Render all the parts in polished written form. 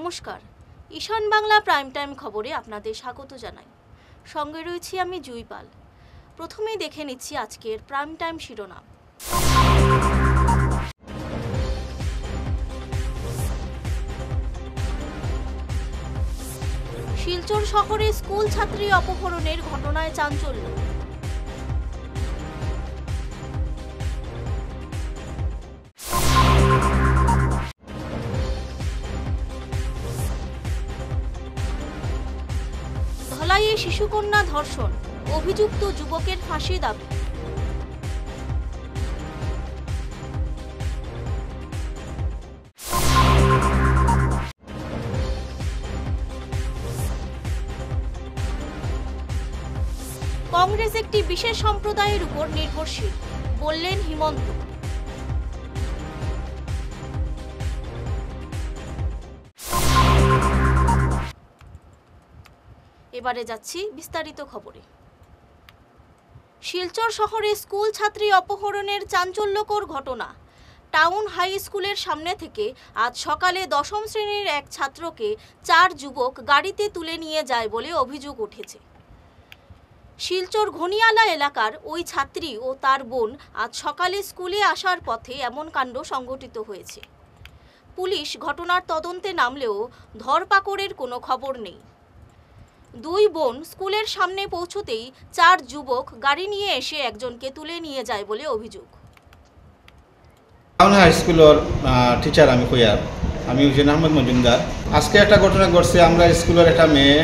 নমস্কার, ঈশান Bangla prime time খবরে আপনাদের স্বাগত জানাই। সঙ্গে রয়েছি আমি জুইপাল। প্রথমেই দেখে নিচ্ছি আজকের প্রাইম টাইম শিরোনাম। শিলচর শহরে স্কুল ছাত্রী অপহরণের ঘটনায় চাঞ্চল্য। ধলাইয়ে শিশুকন্যা ধর্ষণ, অভিযুক্ত যুবকের ফাঁসি দাবি। কংগ্রেস একটি বিশেষ সম্প্রদায়ের উপর নির্ভরশীল, বললেন হিমন্ত। এবারে যাচ্ছি বিস্তারিত খবরে। শিলচর শহরে স্কুল ছাত্রী অপহরণের চাঞ্চল্যকর ঘটনা। টাউন হাই স্কুলের সামনে থেকে আজ সকালে দশম শ্রেণীর এক ছাত্রকে 4 যুবক গাড়িতে তুলে নিয়ে যায় বলে অভিযোগ উঠেছে। শিলচর ঘনিয়ালা এলাকার ওই ছাত্রী ও তার বোন আজ সকালে স্কুলে আসার পথে এমন কাণ্ড সংঘটিত হয়েছে। পুলিশ ঘটনার তদন্তে নামলেও ধরপাকড়ের কোনো খবর নেই। 2 বোন স্কুলের সামনে পৌঁছতেই 4 যুবক গাড়ি নিয়ে এসে একজনকে তুলে নিয়ে যায় বলে অভিযোগ। টাউন হাই স্কুলের টিচার আমি হুসেন আহমদ মজুমদার। আজকে একটা ঘটনা ঘটছে। আমরা স্কুলের একটা মেয়ে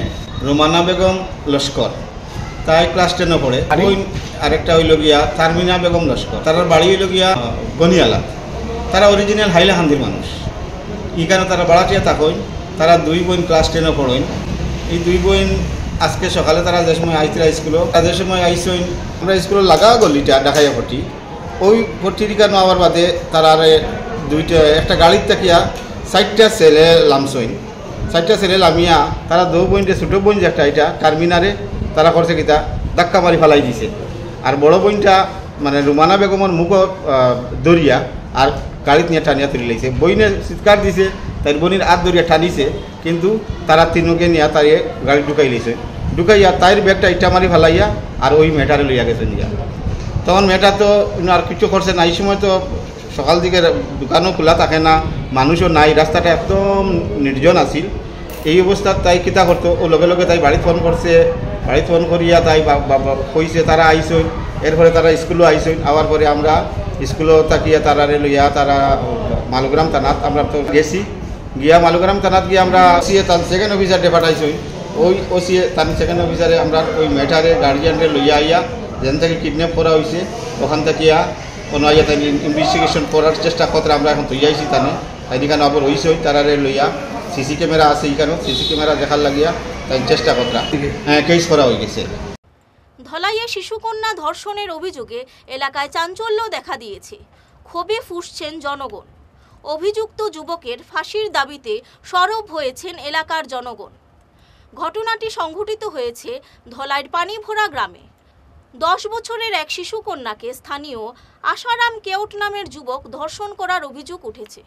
রোমানা বেগম লস্কর, তাই ক্লাস 10 পড়ে। আরেকটা হইল গিয়া তারমিনা বেগম লস্কর, তার বাড়ি হইল গিয়া গনিয়ালা। তারা অরিজিনাল হাইলাকান্দির মানুষ। এখানে তারা বাড়াটিয়া থাকেন। তারা 2 বোন ক্লাস 10 পড়েন। এই 2 বোন আজকে সকালে তারা যে সময় আইতরা স্কুলও তাদের সময় আইসইন আমরা স্কুলের লাগা গলিটা দেখাইয়া ফটি। ওই ফটির কেন আবার বাদে তারা একটা গাড়ির তাকিয়া 4টা ছেলে লামসইন। 4টা ছেলে লামিয়া তারা 2 বোনটা ছোটো বোন যে একটা এটা টার্মিনারে তারা করছে কিতা ধাক্কা মারি ফেলাই দিছে। আর বড় বোনটা মানে রুমানা বেগমের মুখ দরিয়া আর গাড়িত নিয়ে টানিয়া তুলি লাইছে। বইনে চিৎকার দিছে, তাই বোনের হাত দরিয়া টানিছে, কিন্তু তারা 3কে নিয়ে তারিয়ে গাড়ি ঢুকাই লিছে। ঢুকাইয়া তাইর ব্যাগটা ইটা মারি ফেলাইয়া আর ওই মেয়েটারে লইয়া গেছে নিয়া। তখন মেয়েটা তো আর কিছু করছে না। এই সময় তো সকাল দিকে দোকানও খোলা থাকে না, মানুষও নাই, রাস্তাটা একদম নির্জন আছিল। এই অবস্থাত তাই কিতা করতো, ও লগে লগে তাই বাড়িতে ফোন করছে। বাড়িতে ফোন করিয়া তাই কইছে তারা আইসইন। এরপরে তারা স্কুলও আইসইন। আবার পরে আমরা স্কুলও তাকিয়া তারারে লইয়া তারা মালগ্রাম থানাত আমরা তো গেছি। গিয়া মালগ্রাম থানাত গিয়ে আমরা ওসিএ তার সেকেন্ড অফিসারকে পাঠাইছই। ওই ওসিএ তার সেকেন্ড অফিসারে আমরা ওই মেয়েটারে গার্জিয়ানরে লইয়া আইয়া যেন থেকে কিডন্যাপ করা হয়েছে ওখান থেকে কোনো আইয়া তাই ইনভেস্টিগেশন করার চেষ্টা করতে আমরা এখন তৈয়াইছি তানে। তাই এখানে আবার হইসই তারারে লইয়া সিসি ক্যামেরা আছে, এখানেও সিসি ক্যামেরা দেখার লাগিয়া তাই চেষ্টা করতে কেস করা হয়ে গেছে। ধলাইয়ে শিশুকন্যা ধর্ষণের অভিযোগে এলাকায় চাঞ্চল্য দেখা দিয়েছে। ক্ষোভে ফুঁসছেন জনগণ। অভিযুক্ত যুবকের ফাঁসির দাবিতে সরব হয়েছেন এলাকার জনগণ। ঘটনাটি সংঘটিত হয়েছে ধলাইয়ের পানিভরা গ্রামে। 10 বছরের এক শিশুকন্যাকে স্থানীয় আশারাম কেউট নামের যুবক ধর্ষণ করার অভিযোগ উঠেছে।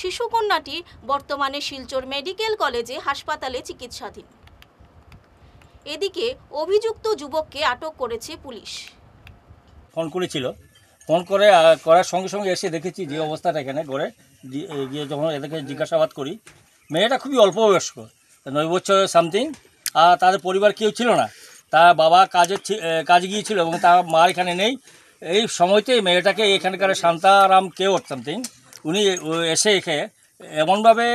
শিশুকন্যাটি বর্তমানে শিলচর মেডিকেল কলেজে হাসপাতালে চিকিৎসাধীন। এদিকে অভিযুক্ত যুবককে আটক করেছে পুলিশ। ফোন করেছিল, ফোন করার সঙ্গে সঙ্গে এসে দেখেছি যে অবস্থাটা এখানে ঘরে গিয়ে যখন এদেরকে জিজ্ঞাসাবাদ করি, মেয়েটা খুবই অল্প বয়স্ক, 9 বছর সামথিং। আর তাদের পরিবার কেউ ছিল না। তার বাবা কাজে গিয়েছিল এবং তার মা এখানে নেই। এই সময়তেই মেয়েটাকে এখানকার শান্তারাম কেউট সামথিং উনি এসে এমনভাবে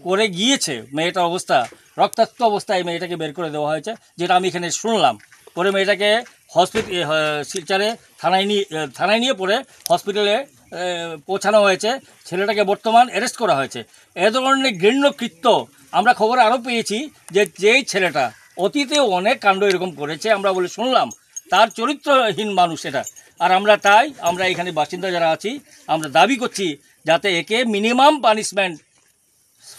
করে গিয়েছে, মেয়েটার অবস্থা রক্তাক্ত অবস্থায় মেয়েটাকে বের করে দেওয়া হয়েছে, যেটা আমি এখানে শুনলাম। পরে মেয়েটাকে শিলচরে থানায় নিয়ে পরে হসপিটালে পৌঁছানো হয়েছে। ছেলেটাকে বর্তমান অ্যারেস্ট করা হয়েছে। এ ধরনের ঘৃণ্য কৃত্য আমরা খবরে আরও পেয়েছি যে যেই ছেলেটা অতীতে অনেক কাণ্ড এরকম করেছে আমরা বলে শুনলাম, তার চরিত্রহীন মানুষ এটা। আর আমরা এখানে বাসিন্দা যারা আছি আমরা দাবি করছি যাতে একে মিনিমাম পানিশমেন্ট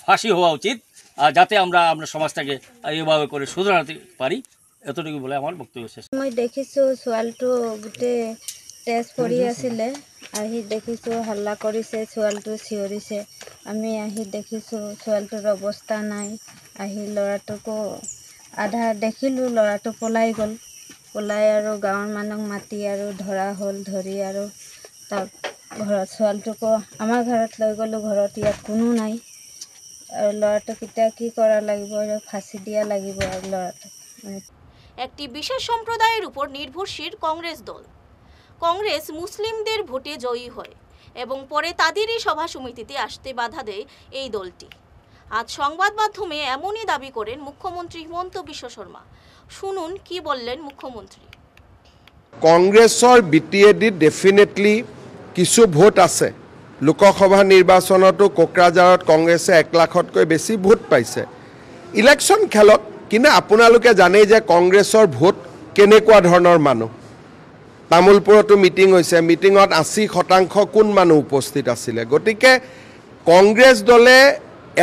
ফাঁসি হওয়া উচিত, আর যাতে আমরা সমাজটাকে এইভাবে করে শুধরাতে পারি। এতটুকু বলে আমার বক্তব্য শেষ। মই দেখিছোঁ ছোৱালীটো গোটেই তেজ পৰি আছিলে, আহি দেখিছোঁ হাল্লা কৰিছে, ছোৱালীটো চিঞৰিছে। আমি আহি দেখিছোঁ ছোৱালীটোৰ অৱস্থা নাই। আহি ল'ৰাটোকো আধা দেখিলোঁ, ল'ৰাটো পলাই গ'ল। পলাই আৰু গাঁৱৰ মানুহক মাতি আৰু ধৰা হ'ল। ধৰি আৰু তাক ঘৰত ছোৱালীটোকো আমাৰ ঘৰত লৈ গ'লোঁ। ঘৰত ইয়াত কোনো নাই আৰু ল'ৰাটোক এতিয়া কি কৰা লাগিব, ফাঁচি দিয়া লাগিব আৰু ল'ৰাটোক। একটি বিশেষ সম্প্রদায়ের উপর নির্ভরশীল কংগ্রেস দল। কংগ্রেস মুসলিমদের ভোটে জয়ী হয় এবং পরে তাদেরই সভা সমিতিতে আসতে বাধা দেয় এই দলটি। আজ সংবাদ মাধ্যমে এমনই দাবি করেন মুখ্যমন্ত্রী হিমন্ত বিশ্ব শর্মা। শুনুন কি বললেন মুখ্যমন্ত্রী। কংগ্ৰেছৰ বিটিএডিত ডেফিনেটলি কিছু ভোট আছে। লোকসভা নিৰ্বাচনতো কোকৰাঝাৰত কংগ্ৰেছে 1 লাখতকৈ বেছি ভোট পাইছে। ইলেকশ্যন খেলক, কিন্তু আপোনালোকে জানেই যে কংগ্ৰেছৰ ভোট কেনেকুৱা ধৰণৰ মানুহ। তামোলপুৰতো মিটিং হৈছে, মিটিঙত 80% কোন মানুহ উপস্থিত আছিলে। গতিকে কংগ্ৰেছ দলে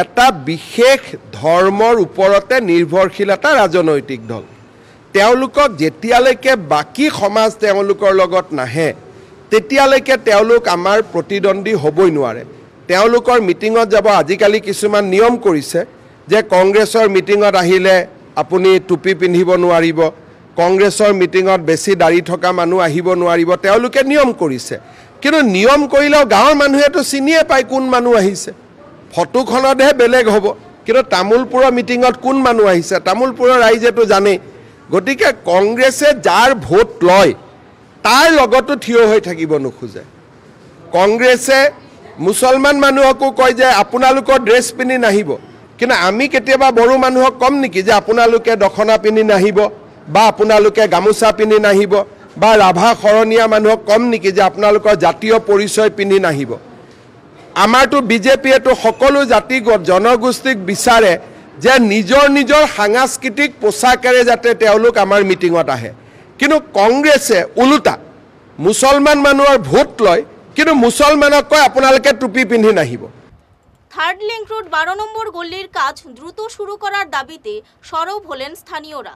এটা বিশেষ ধৰ্মৰ ওপৰতে নিৰ্ভৰশীল এটা ৰাজনৈতিক দল। তেওঁলোকক যেতিয়ালৈকে বাকী সমাজ তেওঁলোকৰ লগত নাহে তেতিয়ালৈকে তেওঁলোক আমাৰ প্ৰতিদ্বন্দ্বী হ'বই নোৱাৰে। তেওঁলোকৰ মিটিঙত যাব। আজিকালি কিছুমান নিয়ম কৰিছে যে কংগ্ৰেছৰ মিটিঙত আহিলে আপুনি টুপি পিন্ধিব নোৱাৰিব, কংগ্ৰেছৰ মিটিঙত বেছি দাড়ি থকা মানুহ আহিব নোৱাৰিব। তেওঁলোকে নিয়ম কৰিছে, কিন্তু নিয়ম কৰিলেও গাঁৱৰ মানুহেতো চিনিয়ে পায় কোন মানুহ আহিছে। ফটোখনতহে বেলেগ হ'ব, কিন্তু তামোলপুৰৰ মিটিঙত কোন মানুহ আহিছে তামোলপুৰৰ ৰাইজেতো জানেই। গতিকে কংগ্ৰেছে যাৰ ভোট লয় তাৰ লগতো থিয় হৈ থাকিব নোখোজে। কংগ্ৰেছে মুছলমান মানুহকো কয় যে আপোনালোকৰ ড্ৰেছ পিন্ধি নাহিব, কিন্তু আমি কেতিয়াবা বড়ো মানুহক কম নেকি যে আপোনালোকে দখনা পিন্ধি নাহিব বা আপোনালোকে গামোচা পিন্ধি নাহিব, বা ৰাভা শৰণীয়া মানুহক কম নেকি যে আপোনালোকৰ জাতীয় পৰিচয় পিন্ধি নাহিব। আমাৰতো বিজেপিয়েতো সকলো জাতি জনগোষ্ঠীক বিচাৰে যে নিজৰ নিজৰ সাংস্কৃতিক পোচাকেৰে যাতে তেওঁলোক আমাৰ মিটিঙত আহে। কিন্তু কংগ্ৰেছে ওলোটা মুছলমান মানুহৰ ভোট লয়, কিন্তু মুছলমানক কয় আপোনালোকে টুপি পিন্ধি নাহিব। থার্ড লিঙ্ক রোড 12 নম্বর গল্লির কাজ দ্রুত শুরু করার দাবিতে সরব হলেন স্থানীয়রা।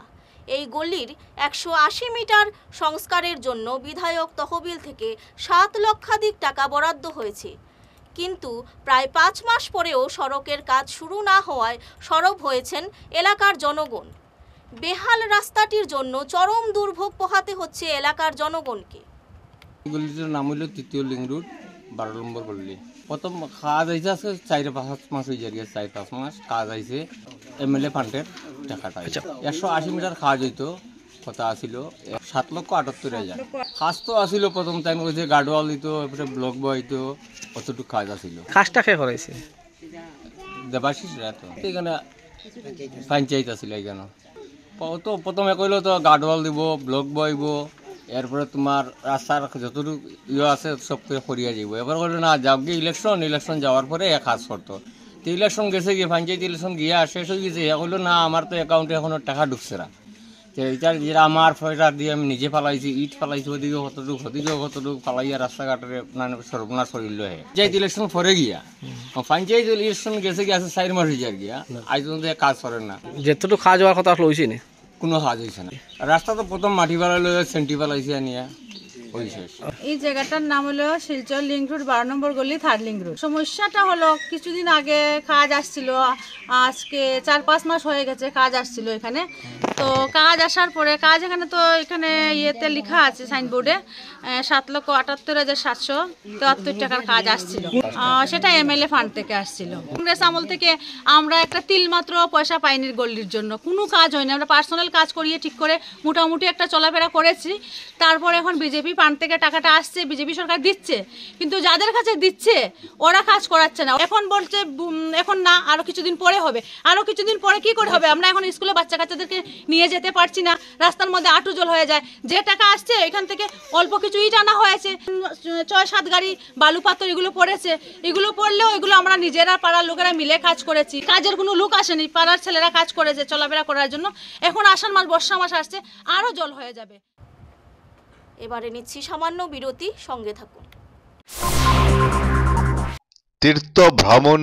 এই গল্লির 180 মিটার সংস্কারের জন্য বিধায়ক তহবিল থেকে 7 লক্ষাধিক টাকা বরাদ্দ হয়েছে, কিন্তু প্রায় 5 মাস পরেও সড়কের কাজ শুরু না হওয়ায় সরব হয়েছেন এলাকার জনগণ। বেহাল রাস্তাটির জন্য চরম দুর্ভোগ পোহাতে হচ্ছে এলাকার জনগণকে। গলিটার নাম হইল 3য় লিঙ্ক রোড 12 নম্বর গলি। প্রথম কাজ আইছে আজকে 4-5 মাস হয়ে যায়, 4-5 মাস কাজ আইছে এমএলএ ফান্ডের টাকাটা। 180 মিটার কাজ হইতো, কথা আসিল 7,78,000। কাজ তো আসিল প্রথম টাইম কইছে গার্ডওয়াল দিত, এরপরে ব্লক বইতো, অতটুকু কাজ আসিল। কাজটা কে করাইছে? দেবাশিস রাত এখানে পঞ্চায়েত আসিল। এখানে তো প্রথমে কইলো তো গার্ডওয়াল দিব, ব্লক বইব, এরপরে তোমার রাস্তার যতটুকু আছে সব করে করিয়া যাব। এবার বললো না যাও গিয়ে ইলেকশন যাওয়ার পরে কাজ করতো। তো ইলেকশন গেছে গিয়ে পঞ্চায়েত ইলেকশন গিয়ে শেষ হয়ে গেছে। কইলো না আমার তো অ্যাকাউন্টে এখনো টাকা ঢুকছে না। তো এইটার যেটা আমার পয়সা দিয়ে আমি নিজে ফালাইছি, ইট ফালাইছি, ওদিকে কতটুকু ফালাইয়া রাস্তাঘাটের সর্বনাশ করিল। পঞ্চায়েত ইলেকশন পরে গিয়া পঞ্চায়েত ইলেকশন গেছে গিয়ে আছে 4 মাস হয়ে গিয়া, আজ পর্যন্ত কাজ করেন না। যেতটুকু কাজ হওয়ার কথা লইছি না, কোনো কাজ হয়েছে না। রাস্তা তো প্রথম মাটি ফেলাইলো, সেন্টি ফেলাইছে নিয়ে ওই শেষ। এই জায়গাটার নাম হলো শিলচর লিঙ্ক রোড 12 নম্বর গলি, 3rd লিঙ্ক রোড। সমস্যাটা হলো কিছুদিন আগে কাজ আসছিল, আজকে 4-5 মাস হয়ে গেছে কাজ আসছিল এখানে। তো কাজ আসার পরে কাজ এখানে ইয়েতে লেখা আছে সাইনবোর্ডে 7,78,773 টাকার কাজ আসছিল। সেটা এমএলএ ফান্ড থেকে আসছিল। কংগ্রেস আমল থেকে আমরা একটা তিল মাত্র পয়সা পাইনি গল্লির জন্য, কোনো কাজ হয়নি। আমরা পার্সোনাল কাজ করিয়ে ঠিক করে মোটামুটি একটা চলাফেরা করেছি। তারপরে এখন বিজেপি ফান্ড থেকে টাকাটা আসছে, বিজেপি সরকার দিচ্ছে, কিন্তু যাদের কাছে দিচ্ছে ওরা কাজ করাচ্ছে না। এখন বলছে এখন না, আরো কিছুদিন পরে হবে। আরো কিছুদিন পরে কি করে হবে? আমরা এখন স্কুলে বাচ্চা কাচ্চাদেরকে নিয়ে যেতে পারছি না, রাস্তার মধ্যে আটু জল হয়ে যায়। যে টাকা আসছে এখান থেকে অল্প কিছু ইট আনা হয়েছে, 6-7 গাড়ি বালু পাথর এগুলো পড়েছে। এগুলো পড়লেও এগুলো আমরা নিজেরা পাড়ার লোকেরা মিলে কাজ করেছি। কাজের কোনো লোক আসেনি, পাড়ার ছেলেরা কাজ করেছে চলাফেরা করার জন্য। এখন আষাঢ় মাস, বর্ষা মাস আসছে, আরো জল হয়ে যাবে। এবারে নিচ্ছি সামান্য বিরতি, সঙ্গে থাকুন। তীর্থ ভ্রমণ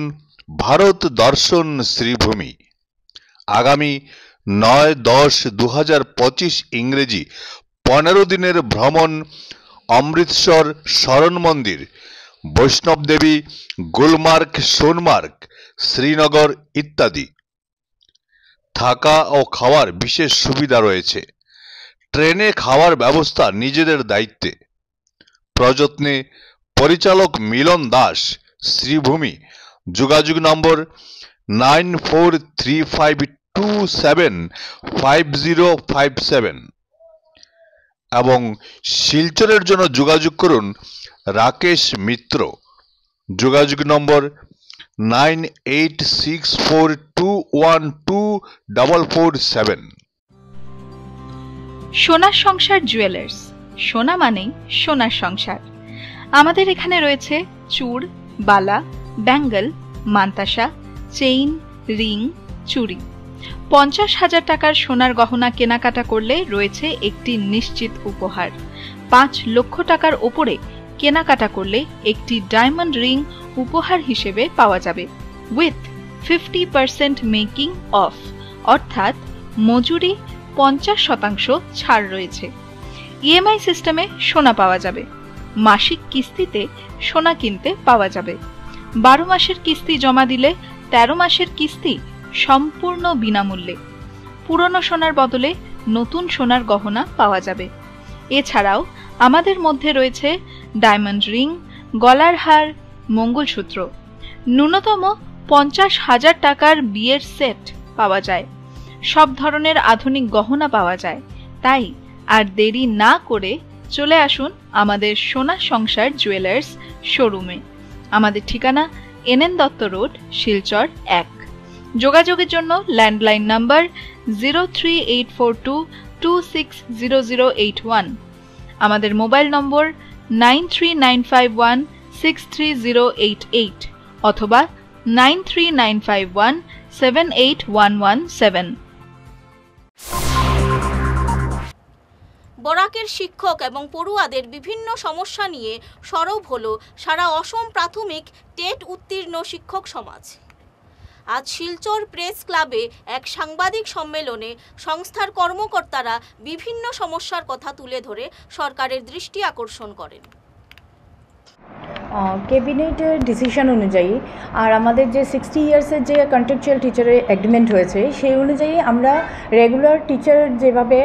ভারত দর্শন শ্রীভূমি আগামী 9-10-2025 ইংরেজি 15 দিনের ভ্রমণ অমৃতসর শরণ মন্দির, বৈষ্ণব দেবী, গুলমার্গ, সোনমার্গ, শ্রীনগর ইত্যাদি। থাকা ও খাওয়ার বিশেষ সুবিধা রয়েছে। ট্রেনে খাওয়ার ব্যবস্থা নিজেদের দায়িত্বে। প্রযত্নে পরিচালক মিলন দাস, শ্রীভূমি। যোগাযোগ নম্বর 9435275057 এবং শিলচরের জন্য যোগাযোগ করুন রাকেশ মিত্র। যোগাযোগ নম্বর 9864212447। সোনার সংসার জুয়েলার্স, সোনা মানেই সোনার সংসার। আমাদের এখানে রয়েছে চূড়, বালা, ব্যাঙ্গল, মান্তাসা, চেইন, রিং, চুড়ি। 50,000 টাকার সোনার গহনা কেনাকাটা করলে রয়েছে একটি নিশ্চিত উপহার। 5 লক্ষ টাকার ওপরে কেনাকাটা করলে একটি ডায়মন্ড রিং উপহার হিসেবে পাওয়া যাবে উইথ 50% মেকিং অফ, অর্থাৎ মজুরি 50% ছাড় রয়েছে। ইএমআই সিস্টেমে সোনা পাওয়া যাবে। মাসিক কিস্তিতে সোনা কিনতে পাওয়া যাবে। 12 মাসের কিস্তি জমা দিলে 13 মাসের কিস্তি সম্পূর্ণ বিনামূল্যে। পুরনো সোনার বদলে নতুন সোনার গহনা পাওয়া যাবে। এছাড়াও আমাদের মধ্যে রয়েছে ডায়মন্ড রিং, গলার হার, মঙ্গলসূত্র। ন্যূনতম 50,000 টাকার বিয়ের সেট পাওয়া যায়। সব ধরনের আধুনিক গহনা পাওয়া যায়। তাই আর দেরি না করে চলে আসুন আমাদের সোনা সংসার জুয়েলার্স শোরুমে। আমাদের ঠিকানা NN দত্ত রোড, শিলচর 1। যোগাযোগের জন্য ল্যান্ডলাইন নাম্বার 03842260081, আমাদের মোবাইল নম্বর 9395163088 অথবা 9395178117। বরাকের শিক্ষক এবং পড়ুয়াদের বিভিন্ন সমস্যা নিয়ে সরব হলো সারা অসম প্রাথমিক টেট উত্তীর্ণ শিক্ষক সমাজ। আজ শিলচর প্রেস ক্লাবে এক সাংবাদিক সম্মেলনে সংস্থার কর্মকর্তারা বিভিন্ন সমস্যার কথা তুলে ধরে সরকারের দৃষ্টি আকর্ষণ করেন। ক্যাবিনেটের ডিসিশন অনুযায়ী আর আমাদের যে 60 ইয়ার্সের যে কন্ট্রাকচুয়াল টিচারের এগ্রিমেন্ট হয়েছে সেই অনুযায়ী আমরা রেগুলার টিচার যেভাবে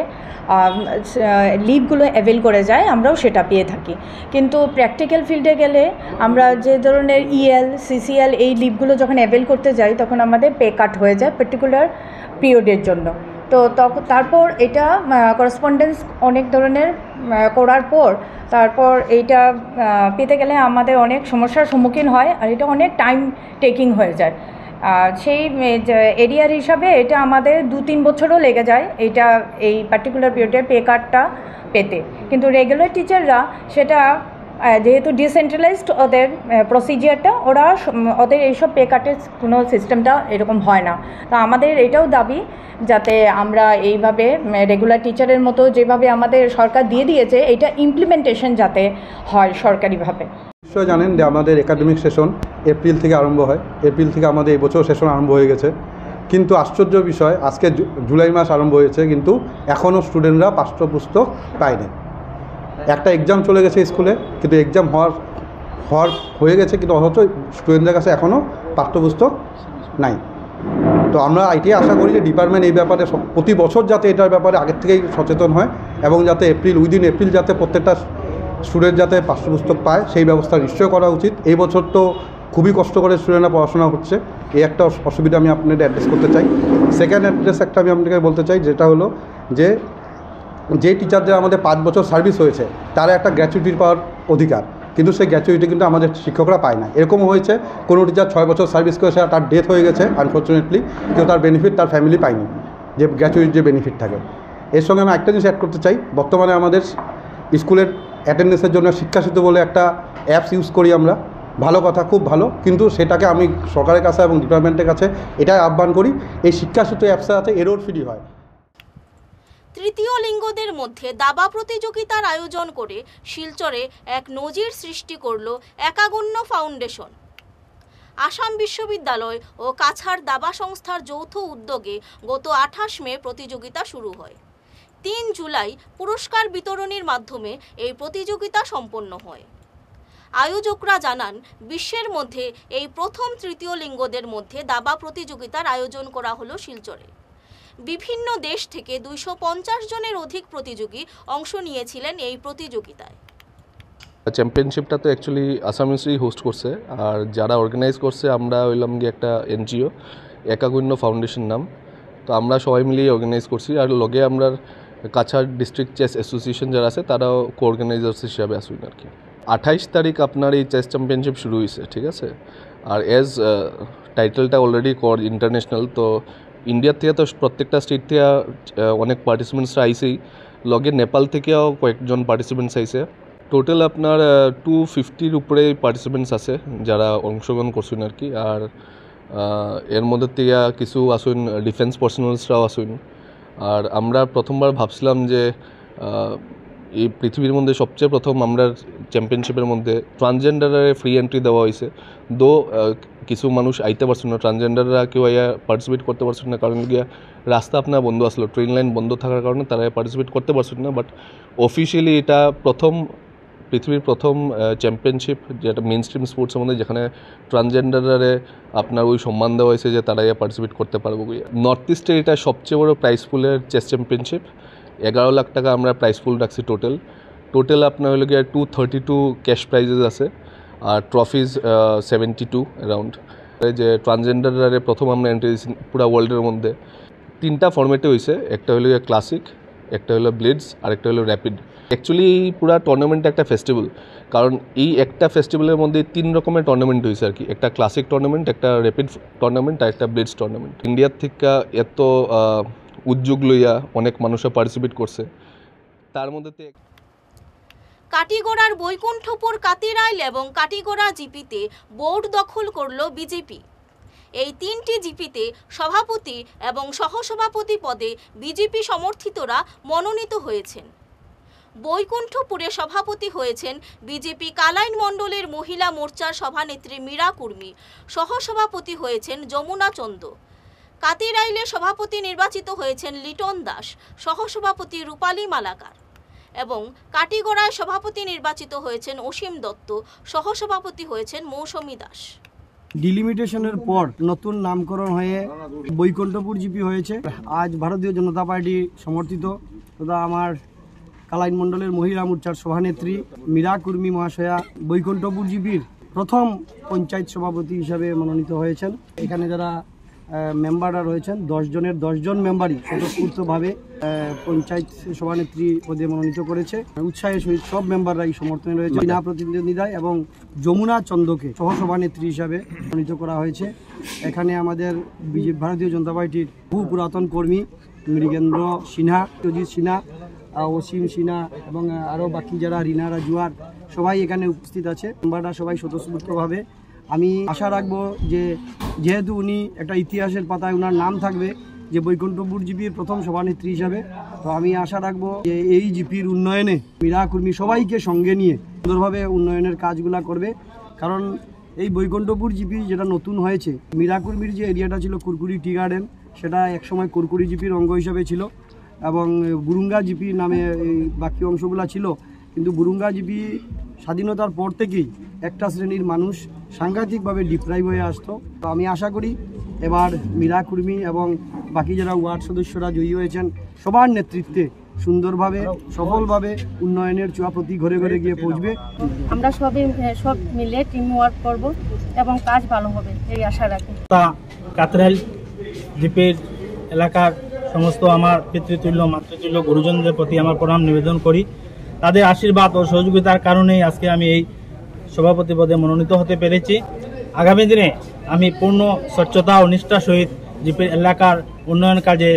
লিভগুলো অ্যাভেল করে যায় আমরাও সেটা পেয়ে থাকি। কিন্তু প্র্যাকটিক্যাল ফিল্ডে গেলে আমরা যে ধরনের EL, CCL এই লিভগুলো যখন অ্যাভেল করতে যাই তখন আমাদের পে কাট হয়ে যায় পার্টিকুলার পিরিয়ডের জন্য। তো তারপর এটা করেসপন্ডেন্স অনেক ধরনের করার পর তারপর এইটা পেতে গেলে আমাদের অনেক সমস্যার সম্মুখীন হয় আর এটা অনেক টাইম টেকিং হয়ে যায়। সেই এরিয়ার হিসাবে এটা আমাদের 2-3 বছরও লেগে যায় এইটা এই পার্টিকুলার পিরিয়ডের পে কার্ডটা পেতে। কিন্তু রেগুলার টিচাররা সেটা যেহেতু ডিসেন্ট্রালাইজড ওদের প্রসিজিয়ারটা, ওদের এইসব পে কার্টের কোনো সিস্টেমটা এরকম হয় না। তা আমাদের এটাও দাবি যাতে আমরা এইভাবে রেগুলার টিচারের মতো যেভাবে আমাদের সরকার দিয়ে দিয়েছে এটা ইমপ্লিমেন্টেশন যাতে হয় সরকারিভাবে। নিশ্চয় জানেন যে আমাদের একাডেমিক সেশন এপ্রিল থেকে আরম্ভ হয়। এপ্রিল থেকে আমাদের এই বছর সেশন আরম্ভ হয়ে গেছে। কিন্তু আশ্চর্য বিষয়, আজকে জুলাই মাস আরম্ভ হয়েছে কিন্তু এখনও স্টুডেন্টরা পাঠ্যপুস্তক পায়নি। একটা এক্সাম চলে গেছে স্কুলে, কিন্তু এক্সাম হয়ে গেছে কিন্তু অথচ স্টুডেন্টদের কাছে এখনও পাঠ্যপুস্তক নাই। তো আমরা এটাই আশা করি যে ডিপার্টমেন্ট এই ব্যাপারে প্রতি বছর যাতে এটার ব্যাপারে আগের থেকেই সচেতন হয় এবং যাতে উইদিন এপ্রিল যাতে প্রত্যেকটা স্টুডেন্ট যাতে পাঠ্যপুস্তক পায় সেই ব্যবস্থা নিশ্চয় করা উচিত। এই বছর তো খুবই কষ্ট করে স্টুডেন্টরা পড়াশোনা হচ্ছে, এই একটা অসুবিধা আমি আপনাদের অ্যাড্রেস করতে চাই। সেকেন্ড অ্যাড্রেস একটা আমি আপনাকে বলতে চাই, যেটা হলো যে টিচারদের আমাদের 5 বছর সার্ভিস হয়েছে তারা একটা গ্র্যাচুইটি পাওয়ার অধিকার, কিন্তু সেই গ্র্যাচুইটি কিন্তু আমাদের শিক্ষকরা পায় না। এরকমও হয়েছে কোনো টিচার 6 বছর সার্ভিস করেছে, তার ডেথ হয়ে গেছে আনফর্চুনেটলি, কেউ তার বেনিফিট তার ফ্যামিলি পায়নি, যে গ্র্যাচুইটির যে বেনিফিট থাকে। এর সঙ্গে আমি একটা জিনিস অ্যাড করতে চাই, বর্তমানে আমাদের স্কুলের অ্যাটেন্ডেন্সের জন্য শিক্ষা সেতু বলে একটা অ্যাপস ইউজ করি আমরা, ভালো কথা, খুব ভালো, কিন্তু সেটাকে আমি সরকারের কাছে এবং ডিপার্টমেন্টের কাছে এটাই আহ্বান করি, এই শিক্ষা সেতু অ্যাপসে আছে এরর ফ্রি হয়। তৃতীয় লিঙ্গদের মধ্যে দাবা প্রতিযোগিতার আয়োজন করে শিলচরে এক নজির সৃষ্টি করল একাগণ্য ফাউন্ডেশন। আসাম বিশ্ববিদ্যালয় ও কাছাড় দাবা সংস্থার যৌথ উদ্যোগে গত 28 মে প্রতিযোগিতা শুরু হয়। 3 জুলাই পুরস্কার বিতরণীর মাধ্যমে এই প্রতিযোগিতা সম্পন্ন হয়। আয়োজকরা জানান, বিশ্বের মধ্যে এই প্রথম তৃতীয় লিঙ্গদের মধ্যে দাবা প্রতিযোগিতার আয়োজন করা হলো শিলচরে। বিভিন্ন দেশ থেকে 250 জনের অধিক প্রতিযোগী অংশ নিয়েছিলেন এই প্রতিযোগিতায়। চ্যাম্পিয়নশিপটা তো অ্যাকচুয়ালি আসামিসই হোস্ট করছে, আর যারা অর্গানাইজ করছে আমরা হইলাম গিয়ে একটা এনজিও, একাগুণ্য ফাউন্ডেশন নাম। তো আমরা সবাই মিলিয়ে অর্গানাইজ করছি, আর লগে আমরা কাছাড় ডিস্ট্রিক্ট চেস অ্যাসোসিয়েশন যারা আছে তারাও কো অর্গানাইজার্স হিসাবে আসুন আর কি। 28 তারিখ আপনার এই চেস চ্যাম্পিয়নশিপ শুরু হয়েছে, ঠিক আছে। আর এজ টাইটেলটা অলরেডি ইন্টারন্যাশনাল, তো ইন্ডিয়ার থেকে তো প্রত্যেকটা স্টেট থেকে অনেক পার্টিসিপেন্টসরা আইসেই, লগে নেপাল থেকেও কয়েকজন পার্টিসিপেন্টস আইসে। টোটাল আপনার 250-র উপরে পার্টিসিপেন্টস আছে যারা অংশগ্রহণ করছেন আর কি। আর এর মধ্যে থেকে কিছু আসুন ডিফেন্স পার্সোনালসরাও আসুন। আর আমরা প্রথমবার ভাবছিলাম যে এই পৃথিবীর মধ্যে সবচেয়ে প্রথম আমরা চ্যাম্পিয়নশিপের মধ্যে ট্রান্সজেন্ডারের ফ্রি এন্ট্রি দেওয়া হয়েছে। দো কিছু মানুষ আইতে পারছেন না, ট্রান্সজেন্ডাররা কেউ পার্টিসিপেট করতে পারছেন না, কারণ গিয়া রাস্তা আপনার বন্ধ আসলো, ট্রেন লাইন বন্ধ থাকার কারণে তারা পার্টিসিপেট করতে পারছেন না। বাট অফিসিয়ালি এটা পৃথিবীর প্রথম চ্যাম্পিয়নশিপ যেটা মেন স্ট্রিম স্পোর্টসের মধ্যে, যেখানে ট্রান্সজেন্ডারে আপনার ওই সম্মান দেওয়া হয়েছে যে তারা পার্টিসিপেট করতে পারবো। নর্থ ইস্টের এটা সবচেয়ে বড় প্রাইজ পুলের চেস চ্যাম্পিয়নশিপ। 11 লাখ টাকা আমরা প্রাইজ পুল রাখছি টোটাল আপনার হলো গিয়ে 232 ক্যাশ প্রাইজেস আছে, আর ট্রফিজ 72 অ্যারাউন্ড। যে ট্রান্সজেন্ডারে প্রথম আমরা এন্ট্রি দিয়েছি পুরো ওয়ার্ল্ডের মধ্যে। 3টা ফর্মেটে হয়েছে, একটা হলো গিয়ে ক্লাসিক, একটা হলো ব্লিটজ, আর একটা হলো র্যাপিড। অ্যাকচুয়ালি পুরো টুর্নামেন্ট একটা ফেস্টিভ্যাল, কারণ এই একটা ফেস্টিভ্যালের মধ্যে 3 রকমের টুর্নামেন্ট হয়েছে আর কি। একটা ক্লাসিক টুর্নামেন্ট, একটা র্যাপিড টুর্নামেন্ট, আর একটা ব্লিটজ টুর্নামেন্ট। ইন্ডিয়ার থেকে এত উদ্যোগ লইয়া অনেক মানুষরা পার্টিসিপেট করছে, তার মধ্যে কাটিগড়ার বৈকুণ্ঠপুর কাতিরাইল এবং কাটিগড়া জিপিতে বোর্ড দখল করল বিজেপি। এই 3টি জিপিতে সভাপতি এবং সহসভাপতি পদে বিজেপি সমর্থিতরা মনোনীত হয়েছেন। বৈকুণ্ঠপুরে সভাপতি হয়েছেন বিজেপি কালাইন মণ্ডলের মহিলা মোর্চার সভানেত্রী মীরা কুর্মী, সহসভাপতি হয়েছেন যমুনা চন্দ। কাতিরাইলে সভাপতি নির্বাচিত হয়েছেন লিটন দাস, সহসভাপতি রূপালী মালাকার, এবং কাটিগড়ায় সভাপতি নির্বাচিত হয়েছেন অসীম দত্ত, সহসভাপতি হয়েছেন মৌসুমী দাস। ডিলিমিটেশনের পর নতুন নামকরণ হয়ে বৈকুণ্ঠপুর জিপি হয়েছে। আজ ভারতীয় জনতা পার্টি সমর্থিত তথা আমার কালাইন মণ্ডলের মহিলা মোর্চার সভানেত্রী মীরা কুর্মী মহাশয়া বৈকুণ্ঠপুর জিপির প্রথম পঞ্চায়েত সভাপতি হিসাবে মনোনীত হয়েছেন। এখানে যারা মেম্বাররা রয়েছেন 10 জনের 10 জন মেম্বারই স্বতঃস্ফূর্তভাবে পঞ্চায়েত সভানেত্রী পদে মনোনীত করেছে। উৎসাহের সহিত সব মেম্বাররাই সমর্থনে রয়েছে। বিনা প্রতিদ্বন্দ্বিতায় এবং যমুনা চন্দকে সহসভানেত্রী হিসাবে মনোনীত করা হয়েছে। এখানে আমাদের ভারতীয় জনতা পার্টির বহু পুরাতন কর্মী মৃগেন্দ্র সিনহা, অজিত সিনহা, অসীম সিনহা এবং আরও বাকি যারা রিনা রাজুয়ার সবাই এখানে উপস্থিত আছে। মেম্বাররা সবাই স্বতঃস্ফূর্তভাবে। আমি আশা রাখবো যে যেহেতু উনি একটা ইতিহাসের পাতায় ওনার নাম থাকবে যে বৈকুণ্ঠপুর জিপির প্রথম সভানেত্রী হিসাবে, তো আমি আশা রাখবো যে এই জিপির উন্নয়নে মীরা কুর্মী সবাইকে সঙ্গে নিয়ে সুন্দরভাবে উন্নয়নের কাজগুলা করবে। কারণ এই বৈকুণ্ঠপুর জিপি যেটা নতুন হয়েছে, মীরা কুর্মীর যে এরিয়াটা ছিল কুরকুরি টি গার্ডেন, সেটা একসময় কুরকুরি জিপির অঙ্গ হিসাবে ছিল এবং বুরুঙ্গা জিপি নামে এই বাকি অংশগুলো ছিল। কিন্তু বুরুঙ্গা জিপি স্বাধীনতার পর থেকেই একটা শ্রেণীর মানুষ সাংঘাতিকভাবে ডিপ্রাইভ হয়ে আসতো। তো আমি আশা করি এবার মীরা কুর্মী এবং বাকি যারা ওয়ার্ড সদস্যরা জয়ী হয়েছেন সবার নেতৃত্বে সুন্দরভাবে সফলভাবে উন্নয়নের ছোঁয়া প্রতি ঘরে ঘরে গিয়ে পৌঁছবে। আমরা সব মিলে টিম ওয়ার্ক করব এবং কাজ ভালো হবে এই আশা রাখি। কাতরাইল দ্বীপের এলাকার সমস্ত আমার পিতৃতুল্য মাতৃতুল্য গুরুজনদের প্রতি আমার প্রণাম নিবেদন করি। তাদের আশীর্বাদ ও সহযোগিতার কারণেই আজকে আমি এই সভাপতি পদে মনোনীত হতে পেরেছি। আগামী দিনে আমি পূর্ণ স্বচ্ছতা ও নিষ্ঠার সহিত জিপের এলাকার উন্নয়ন কাজে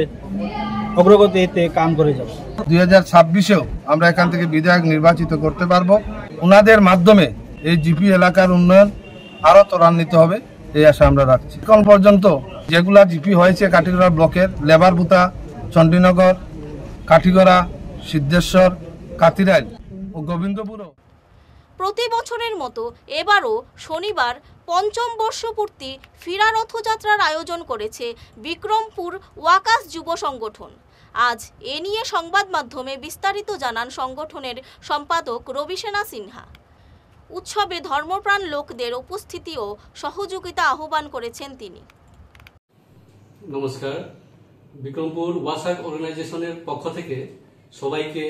অগ্রগতিতে কাম করে যাব। 2026-এও আমরা এখান থেকে বিধায়ক নির্বাচিত করতে পারবো। ওনাদের মাধ্যমে এই জিপি এলাকার উন্নয়ন আরও ত্বরান্বিত হবে এই আশা আমরা রাখছি। এখন পর্যন্ত যেগুলা জিপি হয়েছে কাঠিগড়া ব্লকের লেবারপুতা, চণ্ডীনগর, কাঠিগড়া, সিদ্ধেশ্বর, কাতিরাইল ও গোবিন্দপুরও প্রতি বছরের মতো এবারও শনিবার পঞ্চম বর্ষপূর্তি ফিরা রথযাত্রার আয়োজন করেছে বিক্রমপুর ওয়াকাশ যুব সংগঠন। আজ এ নিয়ে সংবাদ মাধ্যমে বিস্তারিত জানান সংগঠনের সম্পাদক রবিসেনা সিনহা। উৎসবে ধর্মপ্রাণ লোকদের উপস্থিতি ও সহযোগিতা আহ্বান করেছেন তিনি। নমস্কার, বিক্রমপুর ওয়াসাক অর্গানাইজেশনের পক্ষ থেকে সবাইকে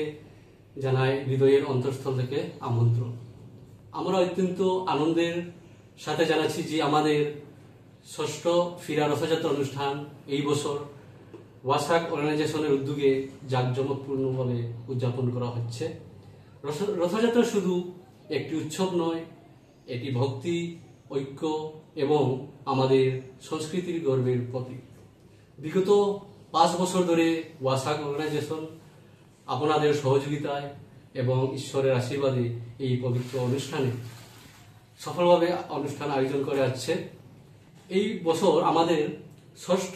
জানাই হৃদয়ের অন্তঃস্থল থেকে আমন্ত্রণ। আমরা অত্যন্ত আনন্দের সাথে জানাচ্ছি যে আমাদের ষষ্ঠ ফিরা রথযাত্রা অনুষ্ঠান এই বছর ওয়াসাক অর্গানাইজেশনের উদ্যোগে জাঁকজমকপূর্ণ বলে উদযাপন করা হচ্ছে। রথযাত্রা শুধু একটি উৎসব নয়, এটি ভক্তি, ঐক্য এবং আমাদের সংস্কৃতির গর্বের প্রতীক। বিগত 5 বছর ধরে ওয়াসাক অর্গানাইজেশন আপনাদের সহযোগিতায় এবং ঈশ্বরের আশীর্বাদে এই পবিত্র অনুষ্ঠানে সফলভাবে অনুষ্ঠান আয়োজন করে আসছে। এই বছর আমাদের ষষ্ঠ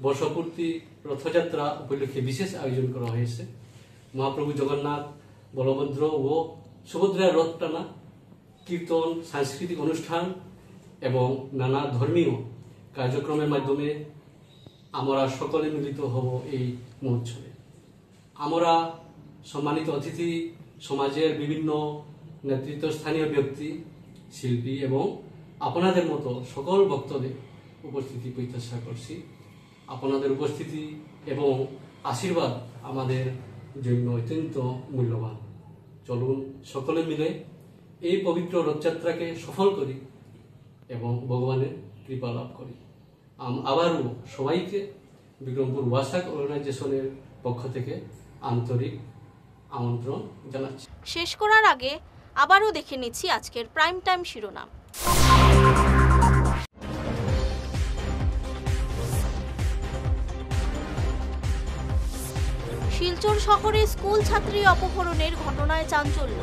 বর্ষপূর্তি রথযাত্রা উপলক্ষে বিশেষ আয়োজন করা হয়েছে। মহাপ্রভু জগন্নাথ, বলভদ্র ও সুভদ্রার রথ টানা, কীর্তন, সাংস্কৃতিক অনুষ্ঠান এবং নানা ধর্মীয় কার্যক্রমের মাধ্যমে আমরা সকলে মিলিত হব এই মহোৎসবে। আমরা সম্মানিত অতিথি, সমাজের বিভিন্ন নেতৃত্বস্থানীয় ব্যক্তি, শিল্পী এবং আপনাদের মতো সকল ভক্তদের উপস্থিতি প্রত্যাশা করছি। আপনাদের উপস্থিতি এবং আশীর্বাদ আমাদের জন্য অত্যন্ত মূল্যবান। চলুন সকলে মিলে এই পবিত্র রথযাত্রাকে সফল করি এবং ভগবানের কৃপা লাভ করি। আবারও সবাইকে বিক্রমপুর ওয়াসাক অর্গানাইজেশনের পক্ষ থেকে আন্তরিক আমন্ত্রণ জানাচ্ছি। শেষ করার আগে আবারও দেখে নিচ্ছি আজকের প্রাইম টাইম শিরোনাম। শিলচর শহরে স্কুল ছাত্রী অপহরণের ঘটনায় চাঞ্চল্য।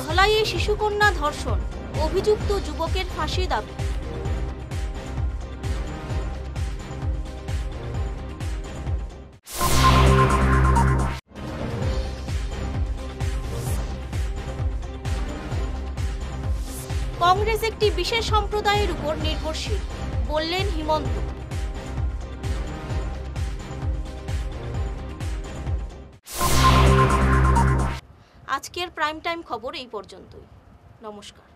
ধলাইয়ে শিশুকন্যা ধর্ষণ, অভিযুক্ত যুবকের ফাঁসি দাবি। কংগ্রেস একটি বিশেষ সম্প্রদায়ের উপর নির্ভরশীল, বললেন হিমন্ত। আজকের প্রাইম টাইম খবর এই পর্যন্তই। নমস্কার।